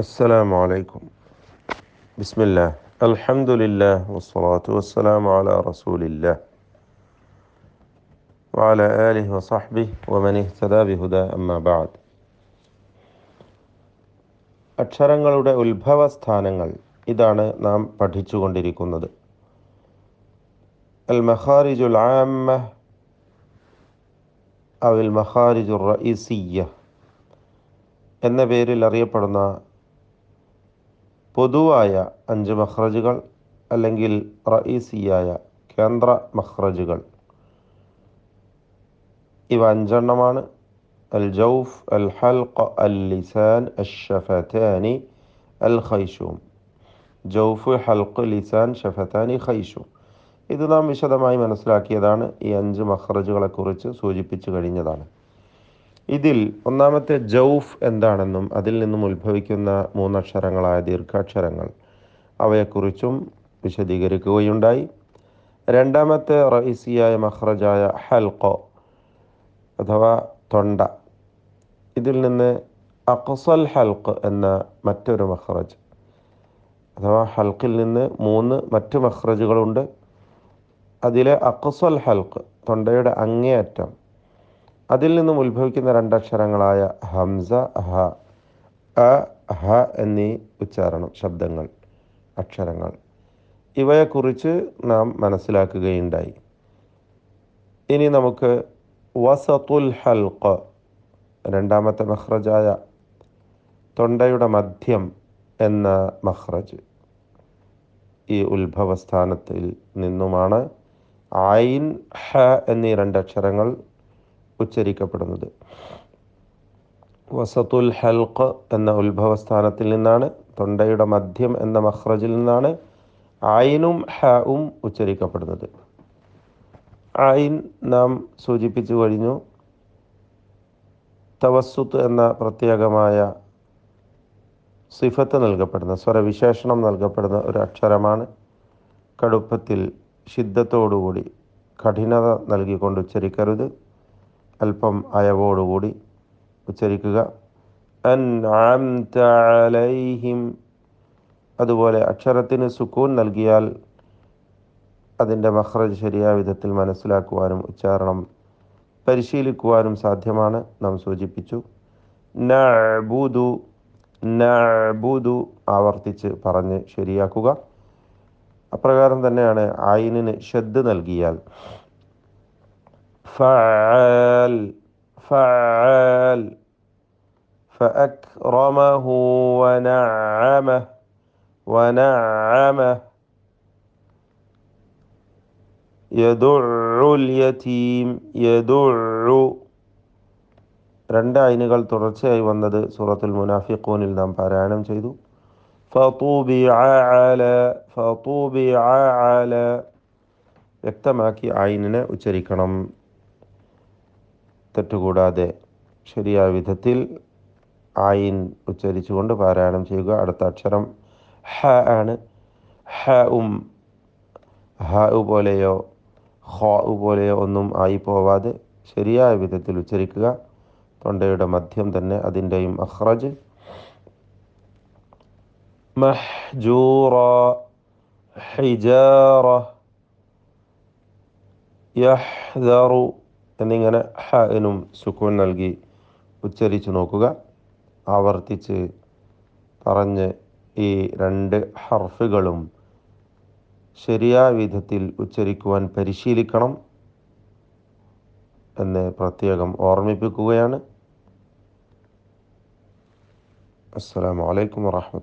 السلام عليكم. بسم الله. الحمد لله والصلاة والسلام على رسول الله وعلى آله وصحبه ومن اهتدى بهدى أما بعد. അക്ഷരങ്ങളുടെ ഉത്ഭവസ്ഥാനങ്ങൾ ഇതാണ് നാം പഠിച്ചുകൊണ്ടിരിക്കുന്നത്. അൽ മഖാരിജുൽ ആമ്മ അവൽ മഖാരിജുർ റഈസിയ്യ എന്ന പേരിൽ അറിയപ്പെടുന്ന പൊതുവായ 5 മഖ്റജുകൾ അല്ലെങ്കിൽ റഈസിയായ കേന്ദ്ര മഖ്റജുകൾ, ഇവ 5 എണ്ണമാണ്. അൽ ജൗഫ്, അൽ ഹൽഖ്, അൽ ലിസാൻ, അൽ ഷഫതാനി, അൽ ഖൈശൂം. ജൗഫ്, ഹൽഖ്, ലിസാൻ, ഷഫതാനി, ഖൈശൂം. ഇത് നാം വിശദമായി മനസ്സിലാക്കിയതാണ്. ഈ 5 മഖ്റജുകളെക്കുറിച്ച് സൂചിപ്പിച്ചു കഴിഞ്ഞതാണ്. ഇതിൽ ഒന്നാമത്തെ ജൗഫ് എന്താണെന്നും അതിൽ നിന്നും ഉത്ഭവിക്കുന്ന 3 അക്ഷരങ്ങളായ ദീർഘാക്ഷരങ്ങൾ അവയെക്കുറിച്ചും വിശദീകരിക്കുകയുണ്ടായി. രണ്ടാമത്തെ റഈസിയായ മഖ്റജായ ഹൽഖ് അഥവാ തൊണ്ട, ഇതിൽ നിന്ന് അഖ്സൽ ഹൽഖ് എന്ന മറ്റൊരു മഖ്റജ് അഥവാ ഹൽഖിൽ നിന്ന് 3 മറ്റ് മഖ്റജുകളുണ്ട്. അതിലെ അഖ്സൽ ഹൽഖ്, തൊണ്ടയുടെ അങ്ങേയറ്റം, അതിൽ നിന്നും ഉത്ഭവിക്കുന്ന 2 അക്ഷരങ്ങളായ ഹംസ, ഹ, അ, ഹ എന്നീ ശബ്ദങ്ങൾ, അക്ഷരങ്ങൾ, ഇവയെക്കുറിച്ച് നാം മനസ്സിലാക്കുകയുണ്ടായി. ഇനി നമുക്ക് വസതുൽ ഹൽഖ്, രണ്ടാമത്തെ മഖ്റജായ തൊണ്ടയുടെ മധ്യം എന്ന മഖ്റജ്, ഈ ഉത്ഭവസ്ഥാനത്തിൽ നിന്നുമാണ് ഐൻ, ഹ എന്നീ 2 അക്ഷരങ്ങൾ ഉച്ചരിക്കപ്പെടുന്നത്. വസതുൽ ഹൽഖ് എന്ന ഉത്ഭവസ്ഥാനത്തിൽ നിന്നാണ്, തൊണ്ടയുടെ മധ്യം എന്ന മഖ്റജിൽ നിന്നാണ് ഐനും ഹഉം ഉച്ചരിക്കപ്പെടുന്നത്. ഐൻ നാം സൂചിപ്പിച്ചു കഴിഞ്ഞു. തവസ്സുത്ത് എന്ന പ്രത്യേകമായ സിഫത്ത് നൽകപ്പെടുന്ന, സ്വരവിശേഷണം നൽകപ്പെടുന്ന ഒരു അക്ഷരമാണ്. കടുപ്പത്തിൽ ശിദ്ദത്തോടുകൂടി, കഠിനത നൽകിക്കൊണ്ട് ഉച്ചരിക്കരുത്. അല്പം അയവോടുകൂടി ഉച്ചരിക്കുക. അൻഅംത അലൈഹിം. അതുപോലെ അക്ഷരത്തിന് സുക്കൂൻ നൽകിയാൽ അതിൻ്റെ മഖ്റജ് ശരിയായ വിധത്തിൽ മനസ്സിലാക്കുവാനും ഉച്ചാരണം പരിശീലിക്കുവാനും സാധ്യമാണ്. നാം സൂചിപ്പിച്ചു. നഅ്ബുദു, നഅ്ബുദു ആവർത്തിച്ച് പറഞ്ഞ് ശരിയാക്കുക. അപ്രകാരം തന്നെയാണ് ഐനിന് ഷദ് നൽകിയാൽ ഫഅൽ, ഫഅൽ, ഫഅക്റമഹു വനഅമഹ, വനഅമഹ, യദുഉൽ യതീം, യദുഉ. 2 ഐനുകൾ തുടർച്ചയായി വന്നത് സൂറത്തുൽ മുനാഫിഖൂനിൽ നാം പാരായണം ചെയ്തു. ഫതുബിഅ അല, ഫതുബിഅ അല. വ്യക്തമാക്കി ഐനിനെ ഉച്ചരിക്കണം. തെറ്റുകൂടാതെ ശരിയായ വിധത്തിൽ ഐൻ ഉച്ചരിച്ചുകൊണ്ട് പാരായണം ചെയ്യുക. അടുത്ത അക്ഷരം ഹ ആണ്. ഹഉം ഹ പോലെയോ ഹ പോലെയോ ഒന്നും ആയി പോവാതെ ശരിയായ വിധത്തിൽ ഉച്ചരിക്കുക. തൊണ്ടയുടെ മധ്യം തന്നെ അതിൻ്റെയും മഖ്റജ്. മഹ്ജൂറ, ഹിജാറ, യഹ്ദറു എന്നിങ്ങനെ ഹനും സുക്കൂൻ നൽകി ഉച്ചരിച്ചു നോക്കുക. ആവർത്തിച്ച് പറഞ്ഞ് ഈ 2 ഹർഫുകളും ശരിയായ വിധത്തിൽ ഉച്ചരിക്കുവാൻ പരിശീലിക്കണം എന്ന് പ്രത്യേകം ഓർമ്മിപ്പിക്കുകയാണ്. അസ്സലാമു അലൈക്കും വറഹ്മത്തുള്ളാഹി.